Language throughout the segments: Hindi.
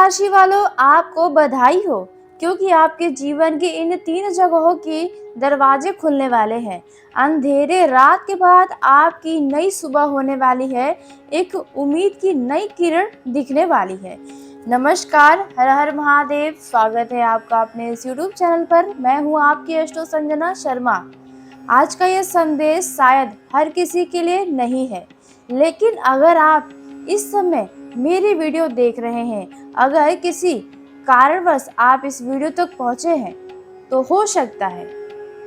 राशि वालों, आपको बधाई हो, क्योंकि आपके जीवन की इन 3 जगहों की दरवाजे खुलने वाले हैं। अंधेरे रात के बाद आपकी नई सुबह होने वाली है, एक उम्मीद की नई किरण दिखने वाली है। नमस्कार, हर हर महादेव। स्वागत है आपका अपने इस यूट्यूब चैनल पर। मैं हूँ आपकी एस्ट्रो संजना शर्मा। आज का ये संदेश शायद हर किसी के लिए नहीं है, लेकिन अगर आप इस समय मेरी वीडियो देख रहे हैं, अगर किसी कारणवश आप इस वीडियो तक पहुंचे हैं, तो हो सकता है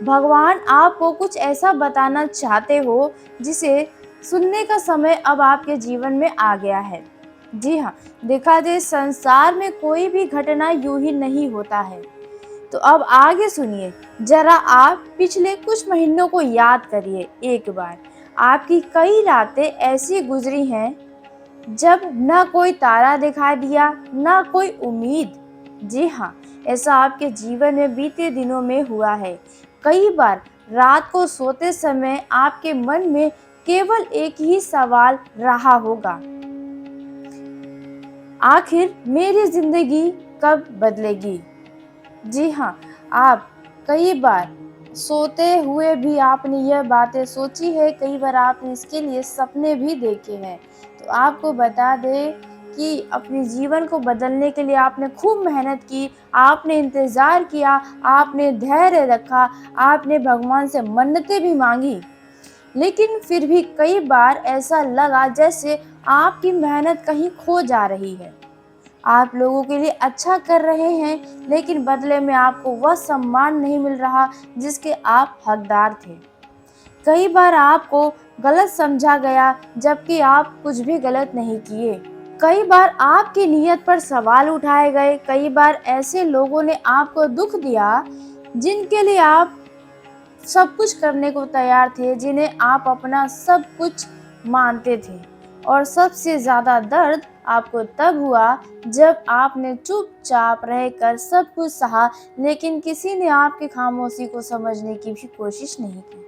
भगवान आपको कुछ ऐसा बताना चाहते हो जिसे सुनने का समय अब आपके जीवन में आ गया है। जी हाँ, देखा जाए संसार में कोई भी घटना यूं ही नहीं होता है। तो अब आगे सुनिए, जरा आप पिछले कुछ महीनों को याद करिए एक बार। आपकी कई रातें ऐसी गुजरी हैं जब न कोई तारा दिखाई दिया, न कोई उम्मीद। जी हाँ, ऐसा आपके जीवन में बीते दिनों में हुआ है। कई बार रात को सोते समय आपके मन में केवल एक ही सवाल रहा होगा, आखिर मेरी जिंदगी कब बदलेगी। जी हाँ, आप कई बार सोते हुए भी आपने यह बातें सोची है, कई बार आपने इसके लिए सपने भी देखे हैं। तो आपको बता दें कि अपने जीवन को बदलने के लिए आपने खूब मेहनत की, आपने इंतज़ार किया, आपने धैर्य रखा, आपने भगवान से मन्नतें भी मांगी, लेकिन फिर भी कई बार ऐसा लगा जैसे आपकी मेहनत कहीं खो जा रही है। आप लोगों के लिए अच्छा कर रहे हैं, लेकिन बदले में आपको वह सम्मान नहीं मिल रहा जिसके आप हकदार थे। कई बार आपको गलत समझा गया, जबकि आप कुछ भी गलत नहीं किए। कई बार आपकी नीयत पर सवाल उठाए गए। कई बार ऐसे लोगों ने आपको दुख दिया जिनके लिए आप सब कुछ करने को तैयार थे, जिन्हें आप अपना सब कुछ मानते थे। और सबसे ज़्यादा दर्द आपको तब हुआ जब आपने चुपचाप रहकर सब कुछ सहा, लेकिन किसी ने आपकी खामोशी को समझने की भी कोशिश नहीं की।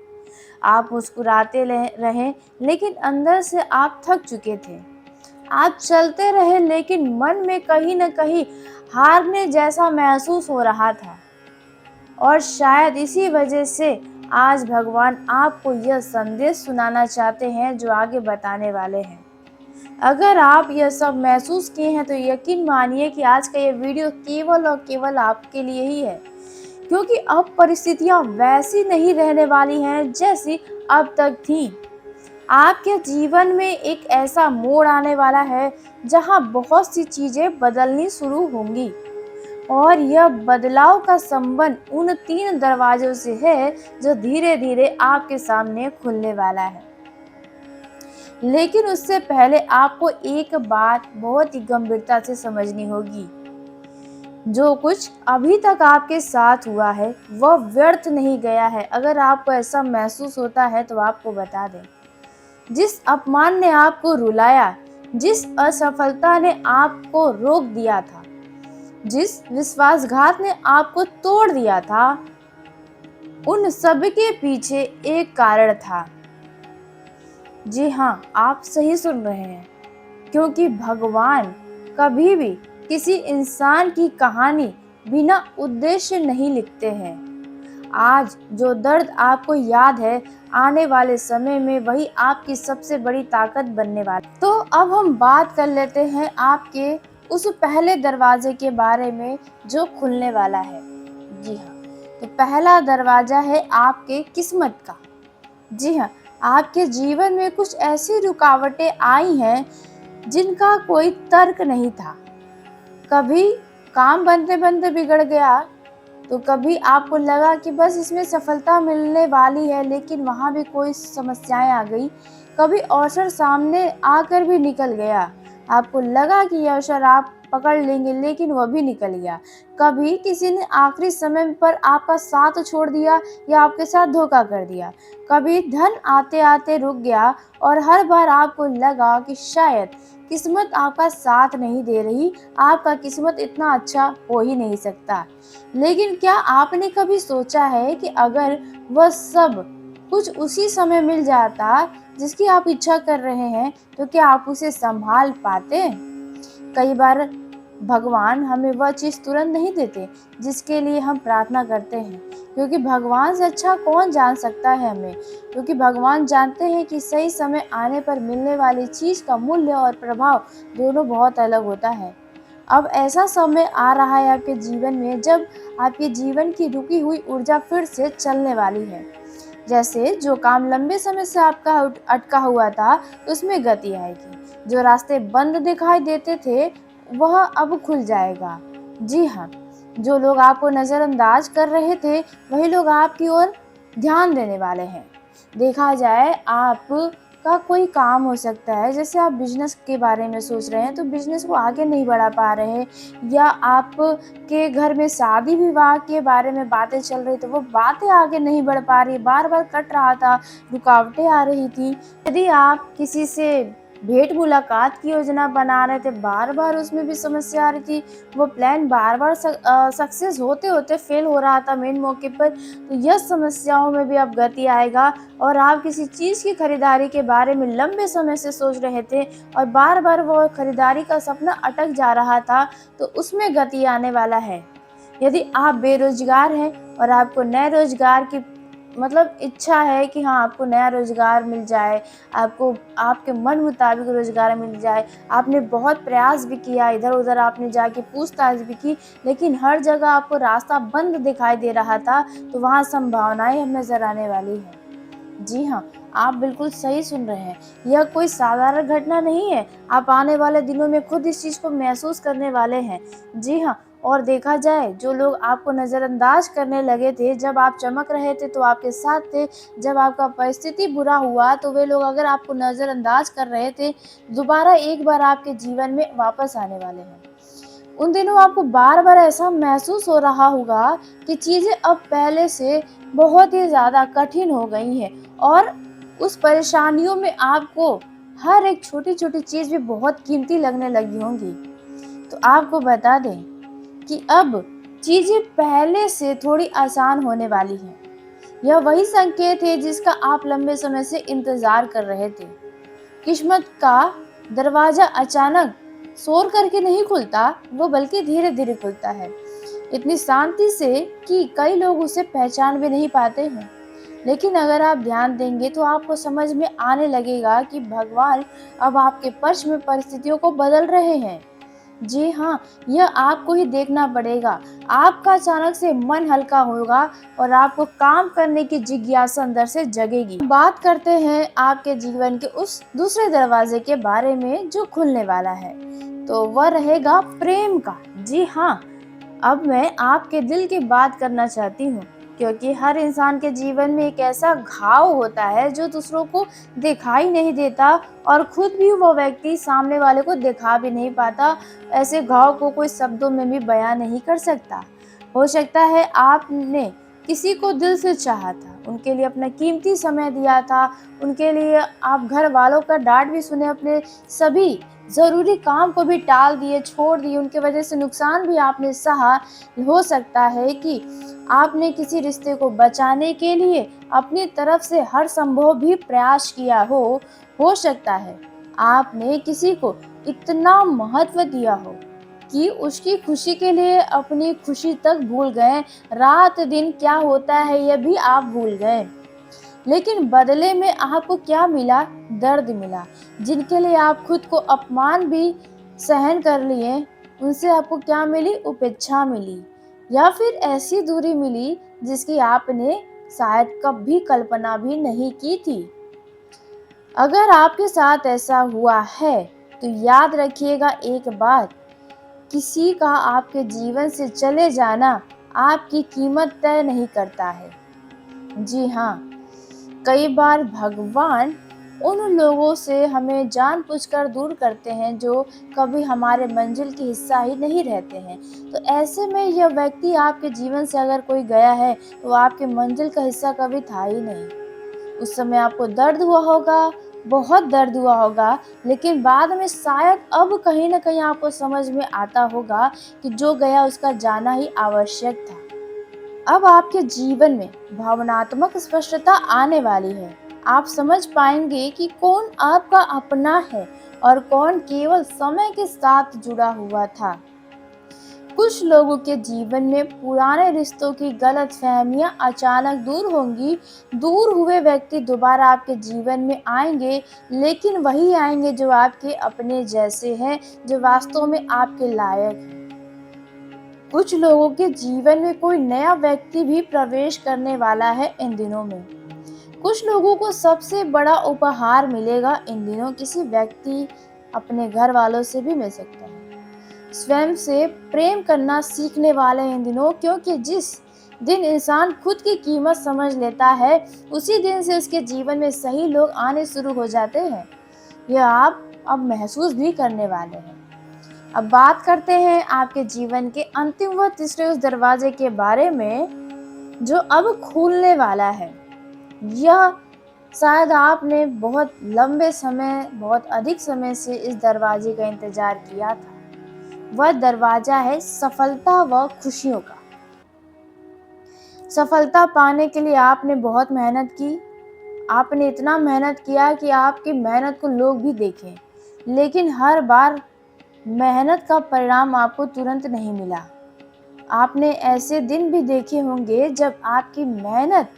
आप मुस्कुराते रहे, लेकिन अंदर से आप थक चुके थे। आप चलते रहे, लेकिन मन में कहीं न कहीं हारने जैसा महसूस हो रहा था। और शायद इसी वजह से आज भगवान आपको यह संदेश सुनाना चाहते हैं जो आगे बताने वाले हैं। अगर आप यह सब महसूस किए हैं तो यकीन मानिए कि आज का ये वीडियो केवल और केवल आपके लिए ही है, क्योंकि अब परिस्थितियां वैसी नहीं रहने वाली हैं जैसी अब तक थी। आपके जीवन में एक ऐसा मोड़ आने वाला है जहां बहुत सी चीजें बदलनी शुरू होंगी, और यह बदलाव का संबंध उन 3 दरवाजों से है जो धीरे धीरे आपके सामने खुलने वाला है। लेकिन उससे पहले आपको एक बात बहुत ही गंभीरता से समझनी होगी। जो कुछ अभी तक आपके साथ हुआ है वह व्यर्थ नहीं गया है। अगर आपको ऐसा महसूस होता है तो आपको बता दें, जिस अपमान ने आपको रुलाया, जिस असफलता ने आपको रोक दिया था, जिस विश्वासघात ने आपको तोड़ दिया था, उन सब के पीछे एक कारण था। जी हाँ, आप सही सुन रहे हैं, क्योंकि भगवान कभी भी किसी इंसान की कहानी बिना उद्देश्य नहीं लिखते हैं। आज जो दर्द आपको याद है, आने वाले समय में वही आपकी सबसे बड़ी ताकत बनने वाला। तो अब हम बात कर लेते हैं आपके उस पहले दरवाजे के बारे में जो खुलने वाला है। जी हाँ, तो पहला दरवाजा है आपके किस्मत का। जी हाँ, आपके जीवन में कुछ ऐसी रुकावटें आई हैं जिनका कोई तर्क नहीं था। कभी काम बनते बनते बिगड़ गया, तो कभी आपको लगा कि बस इसमें सफलता मिलने वाली है, लेकिन वहाँ भी कोई समस्याएं आ गई। कभी अवसर सामने आकर भी निकल गया, आपको लगा कि यह अवसर आप पकड़ लेंगे, लेकिन वह भी निकल गया। कभी किसी ने आखिरी समय पर आपका साथ छोड़ दिया या आपके साथ धोखा कर दिया। कभी धन आते आते रुक गया, और हर बार आपको लगा कि शायद किस्मत आपका साथ नहीं दे रही, आपका किस्मत इतना अच्छा हो ही नहीं सकता। लेकिन क्या आपने कभी सोचा है कि अगर वह सब कुछ उसी समय मिल जाता जिसकी आप इच्छा कर रहे हैं, तो क्या आप उसे संभाल पाते? कई बार भगवान हमें वह चीज़ तुरंत नहीं देते जिसके लिए हम प्रार्थना करते हैं, क्योंकि भगवान से अच्छा कौन जान सकता है हमें, क्योंकि भगवान जानते हैं कि सही समय आने पर मिलने वाली चीज़ का मूल्य और प्रभाव दोनों बहुत अलग होता है। अब ऐसा समय आ रहा है आपके जीवन में जब आपके जीवन की रुकी हुई ऊर्जा फिर से चलने वाली है। जैसे जो काम लंबे समय से आपका अटका हुआ था, उसमें गति आएगी। जो रास्ते बंद दिखाई देते थे, वह अब खुल जाएगा। जी हाँ, जो लोग आपको नज़रअंदाज कर रहे थे, वही लोग आपकी ओर ध्यान देने वाले हैं। देखा जाए, आपका कोई काम हो सकता है, जैसे आप बिज़नेस के बारे में सोच रहे हैं, तो बिज़नेस को आगे नहीं बढ़ा पा रहे हैं, या आपके घर में शादी-विवाह के बारे में बातें चल रही, तो वो बातें आगे नहीं बढ़ पा रही, बार-बार कट रहा था, रुकावटें आ रही थी। यदि आप किसी से भेंट मुलाकात की योजना बना रहे थे, बार-बार उसमें भी समस्या आ रही थी, वो प्लान बार-बार सक्सेस होते-होते फेल हो रहा था मेन मौके पर, तो यह समस्याओं में भी अब गति आएगा। और आप किसी चीज़ की खरीदारी के बारे में लंबे समय से सोच रहे थे और बार-बार वो खरीदारी का सपना अटक जा रहा था, तो उसमें गति आने वाला है। यदि आप बेरोज़गार हैं और आपको नए रोज़गार की इच्छा है कि हाँ, आपको नया रोज़गार मिल जाए, आपको आपके मन मुताबिक रोज़गार मिल जाए, आपने बहुत प्रयास भी किया, इधर-उधर आपने जाके पूछताछ भी की, लेकिन हर जगह आपको रास्ता बंद दिखाई दे रहा था, तो वहाँ संभावनाएँ अब नज़र आने वाली हैं। जी हाँ, आप बिल्कुल सही सुन रहे हैं। यह कोई साधारण घटना नहीं है। आप आने वाले दिनों में खुद इस चीज़ को महसूस करने वाले हैं। जी हाँ, और देखा जाए, जो लोग आपको नज़रअंदाज करने लगे थे, जब आप चमक रहे थे तो आपके साथ थे, जब आपका परिस्थिति बुरा हुआ तो वे लोग अगर आपको नज़रअंदाज कर रहे थे, दोबारा एक बार आपके जीवन में वापस आने वाले हैं। उन दिनों आपको बार-बार ऐसा महसूस हो रहा होगा कि चीज़ें अब पहले से बहुत ही ज़्यादा कठिन हो गई हैं, और उस परेशानियों में आपको हर एक छोटी-छोटी चीज़ भी बहुत कीमती लगने लगी होंगी। तो आपको बता दें कि अब चीज़ें पहले से थोड़ी आसान होने वाली हैं। यह वही संकेत है जिसका आप लंबे समय से इंतज़ार कर रहे थे। किस्मत का दरवाज़ा अचानक शोर करके नहीं खुलता, वो बल्कि धीरे-धीरे खुलता है। इतनी शांति से कि कई लोग उसे पहचान भी नहीं पाते हैं। लेकिन अगर आप ध्यान देंगे तो आपको समझ में आने लगेगा कि भगवान अब आपके पक्ष में परिस्थितियों को बदल रहे हैं। जी हाँ, यह आपको ही देखना पड़ेगा। आपका अचानक से मन हल्का होगा और आपको काम करने की जिज्ञासा अंदर से जगेगी। बात करते हैं आपके जीवन के उस दूसरे दरवाजे के बारे में जो खुलने वाला है, तो वह रहेगा प्रेम का। जी हाँ, अब मैं आपके दिल की बात करना चाहती हूँ, क्योंकि हर इंसान के जीवन में एक ऐसा घाव होता है जो दूसरों को दिखाई नहीं देता, और खुद भी वो व्यक्ति सामने वाले को दिखा भी नहीं पाता। ऐसे घाव को कोई शब्दों में भी बयां नहीं कर सकता। हो सकता है आपने किसी को दिल से चाहा था, उनके लिए अपना कीमती समय दिया था, उनके लिए आप घर वालों का डांट भी सुने, अपने सभी ज़रूरी काम को भी टाल दिए, छोड़ दिए, उनके वजह से नुकसान भी आपने सहा। हो सकता है कि आपने किसी रिश्ते को बचाने के लिए अपनी तरफ से हर संभव भी प्रयास किया हो सकता है आपने किसी को इतना महत्व दिया हो कि उसकी खुशी के लिए अपनी खुशी तक भूल गए, रात दिन क्या होता है यह भी आप भूल गए। लेकिन बदले में आपको क्या मिला? दर्द मिला। जिनके लिए आप खुद को अपमान भी सहन कर लिए, उनसे आपको क्या मिली? उपेक्षा मिली, या फिर ऐसी दूरी मिली जिसकी आपने शायद कभी कल्पना भी नहीं की थी। अगर आपके साथ ऐसा हुआ है, तो याद रखिएगा एक बात, किसी का आपके जीवन से चले जाना आपकी कीमत तय नहीं करता है। जी हाँ, कई बार भगवान उन लोगों से हमें जानबूझकर दूर करते हैं जो कभी हमारे मंजिल की हिस्सा ही नहीं रहते हैं। तो ऐसे में यह व्यक्ति आपके जीवन से अगर कोई गया है, तो आपके मंजिल का हिस्सा कभी था ही नहीं। उस समय आपको दर्द हुआ होगा, बहुत दर्द हुआ होगा, लेकिन बाद में शायद अब कहीं न कहीं आपको समझ में आता होगा कि जो गया उसका जाना ही आवश्यक था। अब आपके जीवन में भावनात्मक स्पष्टता आने वाली है। आप समझ पाएंगे कि कौन आपका अपना है और कौन केवल समय के साथ जुड़ा हुआ था। कुछ लोगों के जीवन में पुराने रिश्तों की गलतफहमियां अचानक दूर होंगी। दूर हुए व्यक्ति दोबारा आपके जीवन में आएंगे, लेकिन वही आएंगे जो आपके अपने जैसे हैं, जो वास्तव में आपके लायक हैं। कुछ लोगों के जीवन में कोई नया व्यक्ति भी प्रवेश करने वाला है इन दिनों में। कुछ लोगों को सबसे बड़ा उपहार मिलेगा इन दिनों। किसी व्यक्ति अपने घर वालों से भी मिल सकता है। स्वयं से प्रेम करना सीखने वाले इन दिनों, क्योंकि जिस दिन इंसान खुद की कीमत समझ लेता है, उसी दिन से उसके जीवन में सही लोग आने शुरू हो जाते हैं। यह आप अब महसूस भी करने वाले हैं। अब बात करते हैं आपके जीवन के अंतिम व तीसरे उस दरवाजे के बारे में जो अब खुलने वाला है। यह शायद आपने बहुत लंबे समय, बहुत अधिक समय से इस दरवाजे का इंतजार किया था। वह दरवाजा है सफलता व खुशियों का। सफलता पाने के लिए आपने बहुत मेहनत की। आपने इतना मेहनत किया कि आपकी मेहनत को लोग भी देखें, लेकिन हर बार मेहनत का परिणाम आपको तुरंत नहीं मिला। आपने ऐसे दिन भी देखे होंगे जब आपकी मेहनत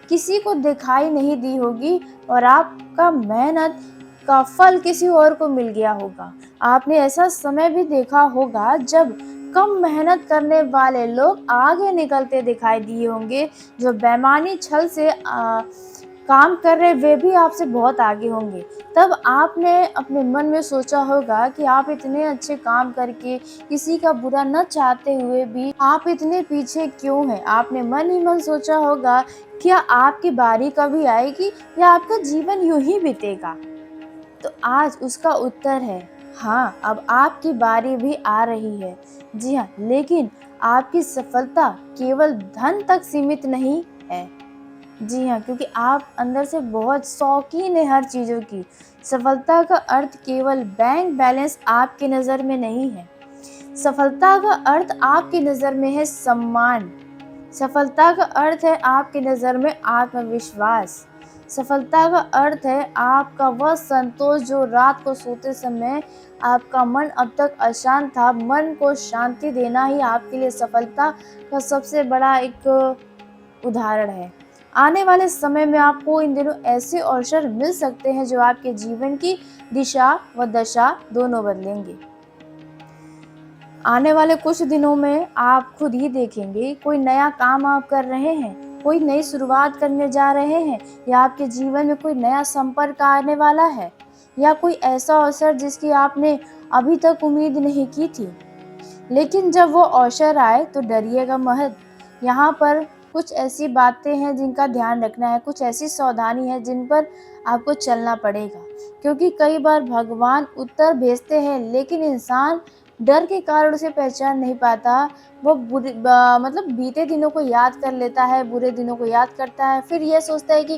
किसी को दिखाई नहीं दी होगी और आपका मेहनत का फल किसी और को मिल गया होगा। आपने ऐसा समय भी देखा होगा जब कम मेहनत करने वाले लोग आगे निकलते दिखाई दिए होंगे। जो बेईमानी छल से काम कर रहे वे भी आपसे बहुत आगे होंगे। तब आपने अपने मन में सोचा होगा कि आप इतने अच्छे काम करके, किसी का बुरा न चाहते हुए भी आप इतने पीछे क्यों हैं। आपने मन ही मन सोचा होगा, क्या आपकी बारी कभी आएगी या आपका जीवन यूं ही बीतेगा। तो आज उसका उत्तर है हाँ, अब आपकी बारी भी आ रही है। जी हाँ, लेकिन आपकी सफलता केवल धन तक सीमित नहीं है। जी हाँ, क्योंकि आप अंदर से बहुत शौकीन है हर चीज़ों की। सफलता का अर्थ केवल बैंक बैलेंस आपकी नज़र में नहीं है। सफलता का अर्थ आपकी नज़र में है सम्मान। सफलता का अर्थ है आपकी नज़र में आत्मविश्वास। सफलता का अर्थ है आपका वह संतोष जो रात को सोते समय आपका मन अब तक अशांत था। मन को शांति देना ही आपके लिए सफलता का सबसे बड़ा एक उदाहरण है। आने वाले समय में आपको इन दिनों ऐसे अवसर मिल सकते हैं जो आपके जीवन की दिशा व दशा दोनों बदलेंगे। आने वाले कुछ दिनों में आप खुद ही देखेंगे, कोई नया काम आप कर रहे हैं, कोई नई शुरुआत करने जा रहे हैं, या आपके जीवन में कोई नया संपर्क आने वाला है, या कोई ऐसा अवसर जिसकी आपने अभी तक उम्मीद नहीं की थी। लेकिन जब वो अवसर आए तो डरिएगा मत। यहाँ पर कुछ ऐसी बातें हैं जिनका ध्यान रखना है, कुछ ऐसी सावधानी है जिन पर आपको चलना पड़ेगा। क्योंकि कई बार भगवान उत्तर भेजते हैं, लेकिन इंसान डर के कारण उसे पहचान नहीं पाता। वो मतलब बीते दिनों को याद कर लेता है, बुरे दिनों को याद करता है, फिर यह सोचता है कि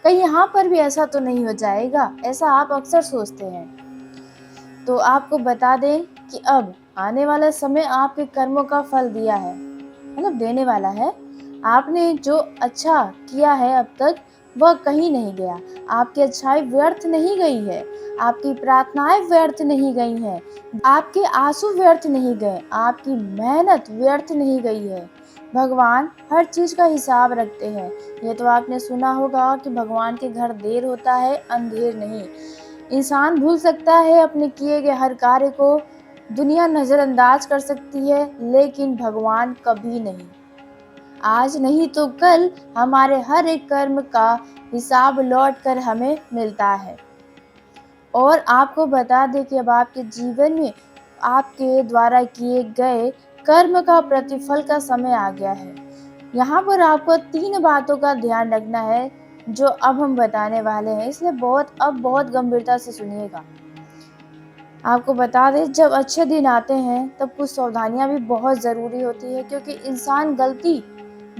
कहीं यहाँ पर भी ऐसा तो नहीं हो जाएगा। ऐसा आप अक्सर सोचते हैं। तो आपको बता दें कि अब आने वाला समय आपके कर्मों का फल दिया है, मतलब देने वाला है। आपने जो अच्छा किया है अब तक वह कहीं नहीं गया। आपकी अच्छाई व्यर्थ नहीं गई है। आपकी प्रार्थनाएं व्यर्थ नहीं गई हैं। आपके आंसू व्यर्थ नहीं गए। आपकी मेहनत व्यर्थ नहीं गई है। भगवान हर चीज का हिसाब रखते हैं। ये तो आपने सुना होगा कि भगवान के घर देर होता है, अंधेर नहीं। इंसान भूल सकता है अपने किए गए हर कार्य को, दुनिया नजरअंदाज कर सकती है, लेकिन भगवान कभी नहीं। आज नहीं तो कल हमारे हर एक कर्म का हिसाब लौट कर हमें मिलता है। और आपको बता दें कि अब आपके जीवन में आपके द्वारा किए गए कर्म का प्रतिफल का समय आ गया है। यहाँ पर आपको 3 बातों का ध्यान रखना है जो अब हम बताने वाले हैं, इसलिए बहुत गंभीरता से सुनिएगा। आपको बता दें, जब अच्छे दिन आते हैं तब कुछ सावधानियां भी बहुत ज़रूरी होती है, क्योंकि इंसान गलती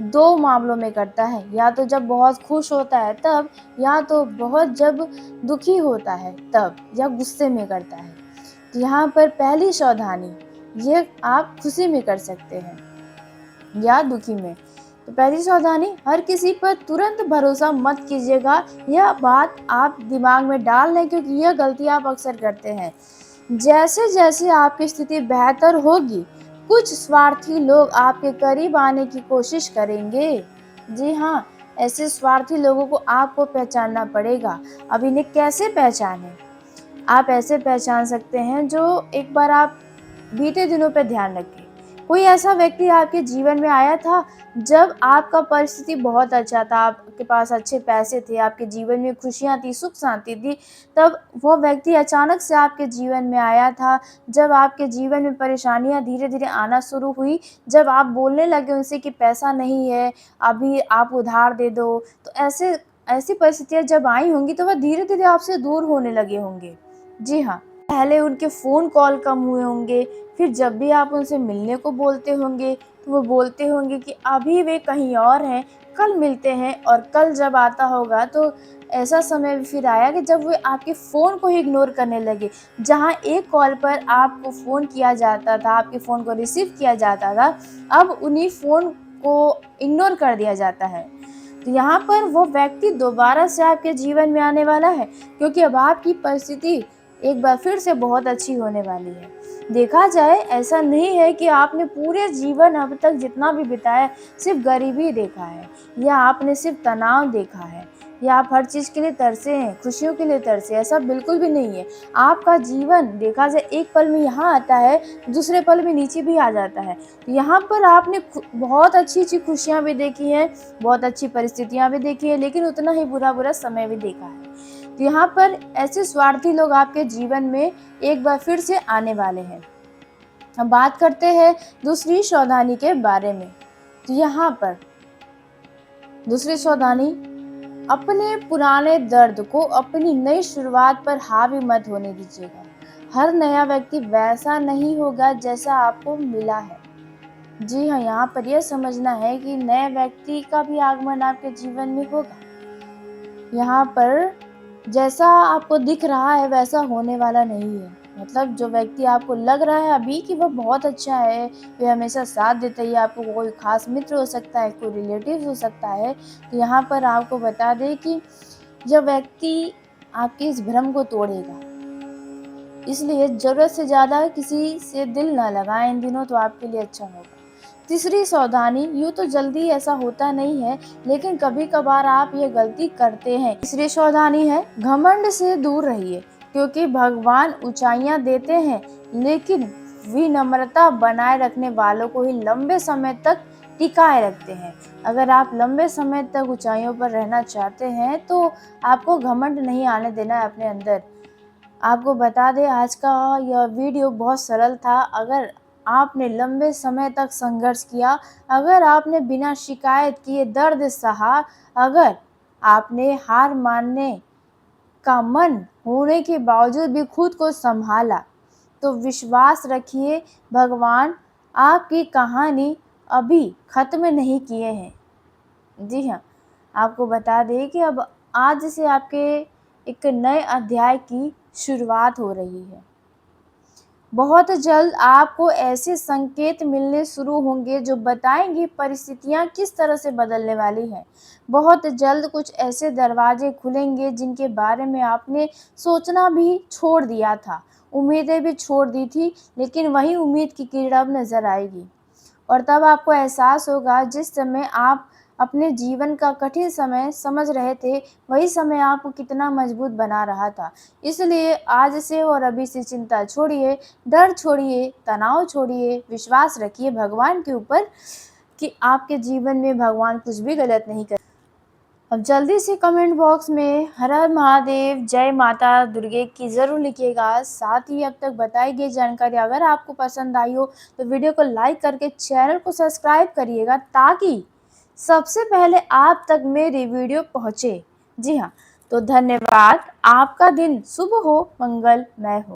2 मामलों में करता है, या तो जब बहुत खुश होता है तब, या तो बहुत जब दुखी होता है तब, या गुस्से में करता है। तो यहाँ पर पहली सावधानी ये आप खुशी में कर सकते हैं या दुखी में। तो पहली सावधानी, हर किसी पर तुरंत भरोसा मत कीजिएगा। यह बात आप दिमाग में डाल लें, क्योंकि यह गलती आप अक्सर करते हैं। जैसे जैसे आपकी स्थिति बेहतर होगी, कुछ स्वार्थी लोग आपके करीब आने की कोशिश करेंगे। जी हाँ, ऐसे स्वार्थी लोगों को आपको पहचानना पड़ेगा। अब इन्हें कैसे पहचानें? आप ऐसे पहचान सकते हैं जो एक बार आप बीते दिनों पे ध्यान रखें। कोई ऐसा व्यक्ति आपके जीवन में आया था जब आपका परिस्थिति बहुत अच्छा था, आपके पास अच्छे पैसे थे, आपके जीवन में खुशियाँ थी, सुख शांति थी, तब वो व्यक्ति अचानक से आपके जीवन में आया था, जब आपके जीवन में परेशानियाँ धीरे-धीरे आना शुरू हुई, जब आप बोलने लगे उनसे कि पैसा नहीं है, अभी आप उधार दे दो, तो ऐसी परिस्थितियाँ जब आई होंगी तो वह धीरे-धीरे आपसे दूर होने लगे होंगे। जी हाँ, पहले उनके फ़ोन कॉल कम हुए होंगे, फिर जब भी आप उनसे मिलने को बोलते होंगे, तो वो बोलते होंगे कि अभी वे कहीं और हैं, कल मिलते हैं और कल जब आता होगा तो ऐसा समय भी फिर आया कि जब वे आपके फ़ोन को ही इग्नोर करने लगे। जहाँ एक कॉल पर आपको फ़ोन किया जाता था, आपके फ़ोन को रिसीव किया जाता था, अब उन्हीं फ़ोन को इग्नोर कर दिया जाता है। तो यहाँ पर वो व्यक्ति दोबारा से आपके जीवन में आने वाला है, क्योंकि अब आपकी परिस्थिति एक बार फिर से बहुत अच्छी होने वाली है। देखा जाए ऐसा नहीं है कि आपने पूरे जीवन अब तक जितना भी बिताया सिर्फ़ गरीबी देखा है या आपने सिर्फ़ तनाव देखा है या आप हर चीज़ के लिए तरसे हैं, खुशियों के लिए तरसे हैं, ऐसा बिल्कुल भी नहीं है। आपका जीवन देखा जाए एक पल में यहाँ आता है, दूसरे पल में नीचे भी आ जाता है। यहाँ पर आपने बहुत अच्छी-अच्छी खुशियाँ भी देखी हैं, बहुत अच्छी परिस्थितियाँ भी देखी हैं, लेकिन उतना ही बुरा-बुरा समय भी देखा है। तो यहाँ पर ऐसे स्वार्थी लोग आपके जीवन में एक बार फिर से आने वाले हैं। अब बात करते हैं दूसरी सावधानी के बारे में। तो यहाँ पर दूसरी सावधानी, अपने पुराने दर्द को अपनी नई शुरुआत पर हावी मत होने दीजिएगा। हर नया व्यक्ति वैसा नहीं होगा जैसा आपको मिला है। जी हाँ, यहाँ पर यह समझना है कि नए व्यक्ति का भी आगमन आपके जीवन में होगा। यहाँ पर जैसा आपको दिख रहा है वैसा होने वाला नहीं है। मतलब जो व्यक्ति आपको लग रहा है अभी कि वह बहुत अच्छा है, वह हमेशा साथ देता है, या आपको कोई ख़ास मित्र हो सकता है, कोई रिलेटिव हो सकता है, तो यहाँ पर आपको बता दें कि यह व्यक्ति आपके इस भ्रम को तोड़ेगा। इसलिए ज़रूरत से ज़्यादा किसी से दिल ना लगाएँ इन दिनों, तो आपके लिए अच्छा होगा। तीसरी सावधानी, यूँ तो जल्दी ऐसा होता नहीं है, लेकिन कभी-कभार आप ये गलती करते हैं। तीसरी सावधानी है, घमंड से दूर रहिए, क्योंकि भगवान ऊँचाइयाँ देते हैं, लेकिन विनम्रता बनाए रखने वालों को ही लंबे समय तक टिकाए रखते हैं। अगर आप लंबे समय तक ऊँचाइयों पर रहना चाहते हैं, तो आपको घमंड नहीं आने देना है अपने अंदर। आपको बता दें आज का यह वीडियो बहुत सरल था। अगर आपने लंबे समय तक संघर्ष किया, अगर आपने बिना शिकायत किए दर्द सहा, अगर आपने हार मानने का मन होने के बावजूद भी खुद को सँभाला, तो विश्वास रखिए भगवान आपकी कहानी अभी ख़त्म नहीं किए हैं। जी हाँ, आपको बता दें कि अब आज से आपके एक नए अध्याय की शुरुआत हो रही है। बहुत जल्द आपको ऐसे संकेत मिलने शुरू होंगे जो बताएँगे परिस्थितियाँ किस तरह से बदलने वाली हैं। बहुत जल्द कुछ ऐसे दरवाज़े खुलेंगे जिनके बारे में आपने सोचना भी छोड़ दिया था, उम्मीदें भी छोड़ दी थी, लेकिन वही उम्मीद की किरण अब नज़र आएगी। और तब आपको एहसास होगा जिस समय आप अपने जीवन का कठिन समय समझ रहे थे, वही समय आपको कितना मजबूत बना रहा था। इसलिए आज से और अभी से चिंता छोड़िए, डर छोड़िए, तनाव छोड़िए, विश्वास रखिए भगवान के ऊपर कि आपके जीवन में भगवान कुछ भी गलत नहीं कर। अब जल्दी से कमेंट बॉक्स में हर हर महादेव, जय माता दुर्गे की ज़रूर लिखिएगा। साथ ही अब तक बताई गई जानकारी अगर आपको पसंद आई हो तो वीडियो को लाइक करके चैनल को सब्सक्राइब करिएगा, ताकि सबसे पहले आप तक मेरी वीडियो पहुँचे। जी हाँ, तो धन्यवाद। आपका दिन शुभ हो, मंगलमय हो।